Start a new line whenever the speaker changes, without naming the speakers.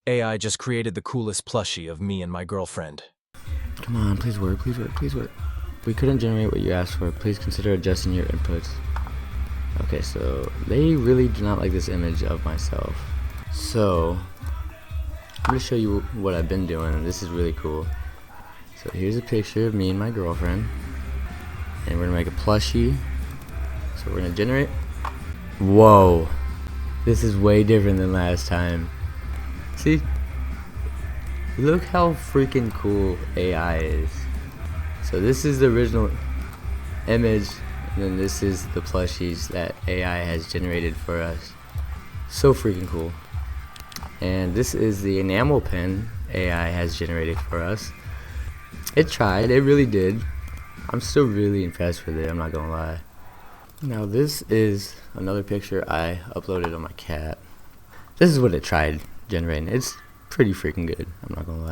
AI just created the coolest plushie of me and my girlfriend.
Come on, please work, please work, please work. We couldn't generate what you asked for. Please consider adjusting your inputs. Okay, so they really do not like this image of myself. So I'm gonna show you what I've been doing. This is really cool. So here's a picture of me and my girlfriend, and we're gonna make a plushie. So we're gonna generate. Whoa, this is way different than last time. See? Look how freaking cool AI is. So this is the original image, and then this is the plushies that AI has generated for us. So freaking cool. And this is the enamel pen AI has generated for us. It tried, it really did. I'm still really impressed with it, I'm not gonna lie. Now this is another picture I uploaded on my cat. This is what it tried generating. It's pretty freaking good, I'm not gonna lie.